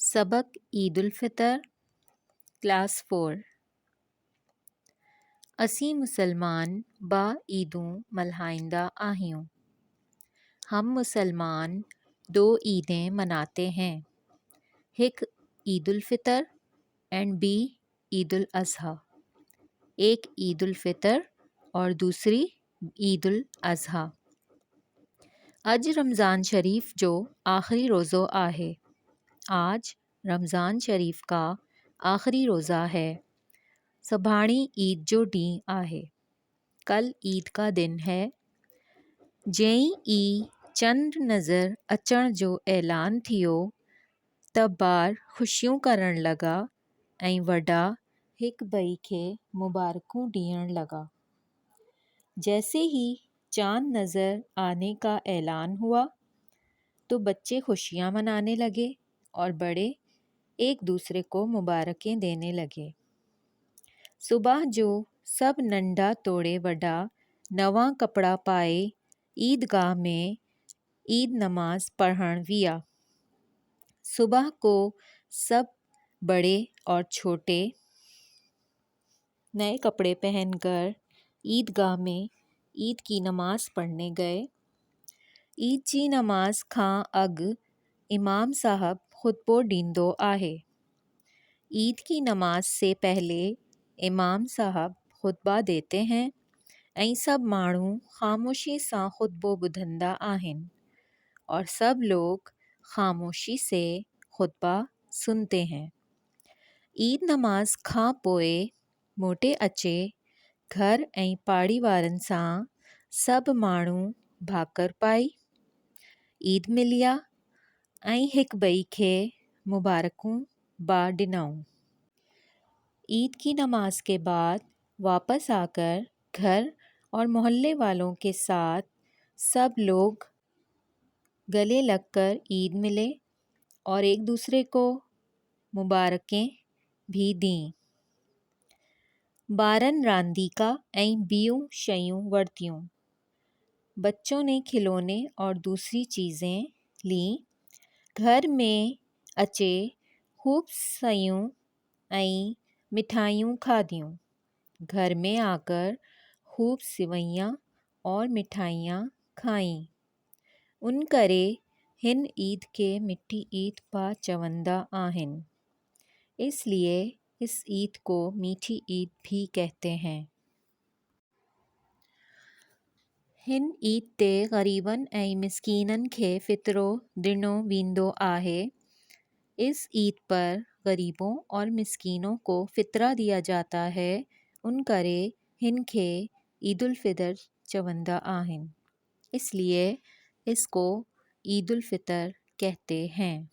सबक ईद उल फितर क्लास 4। असी मुसलमान बा ईदों मल्हाइंदा आहियूं। हम मुसलमान दो ईदें मनाते हैं, एक ईद उल फितर एंड बी ईद उल अज़हा। एक ईद उल फितर और दूसरी ईद उल अज़हा। अज रमज़ान शरीफ जो आखिरी रोज़ो आहे। आज रमज़ान शरीफ का आखिरी रोज़ा है। सभाणी ईद जो ॾींहुं आहे। कल ईद का दिन है। जंहिं ई चंड नज़र अचण जो ऐलान थियो त ॿार ख़ुशियूं करण लॻा ऐं वॾा हिक ॿिए खे मुबारकूं ॾियण लॻा। जैसे ही चांद नज़र आने का ऐलान हुआ तो बच्चे खुशियाँ मनाने लगे और बड़े एक दूसरे को मुबारकें देने लगे। सुबह जो सब नंढा तोड़े वॾा नवां कपड़ा पाए ईदगाह में ईद नमाज पढ़ण विया। सुबह को सब बड़े और छोटे नए कपड़े पहनकर ईदगाह में ईद की नमाज पढ़ने गए। ईद जी नमाज खां अॻु इमाम साहब खुतबो ॾींदो आहे। ईद की नमाज से पहले इमाम साहब खुतबा देते हैं ऐं सब माण्हू ख़ामोशी सां खुतबो ॿुधंदा आहिनि और सब लोग ख़ामोशी से खुतबा सुनते हैं। ईद नमाज खां पोइ मोटे अचे घर ऐं पाड़ी वारनि सां सब माण्हू भाकर पाई ईद मिलिया ऐं हिक ॿिए खे मुबारकूं बा ॾिनऊं। ईद की नमाज के बाद वापस आकर घर और मोहल्ले वालों के साथ सब लोग गले लगकर ईद मिले और एक दूसरे को मुबारकें भी दीं। ॿारनि रांदीका ऐं ॿियूं शयूं वरितियूं। बच्चों ने खिलौने और दूसरी चीज़ें लीं। घर में अचे खूब सयूं ऐं मिठाइयूं खाधियूं। घर में आकर खूब सिवैयां और मिठाइयाँ खाईं। उन करे हिन ईद के मिठी ईद पा चवंदा आहिनि। इसलिए इस ईद को मीठी ईद भी कहते हैं। हिन ईद ते ग़रीबन ऐं मिस्कीनन खे फ़ितरो ॾिनो वेंदो आहे। इस ईद पर गरीबों और मिस्कीनों को फ़ितरा दिया जाता है। उन करे हिन खे ईद उल फितर चवंदा आहिनि। इसलिए इसको ईद उल फितर कहते हैं।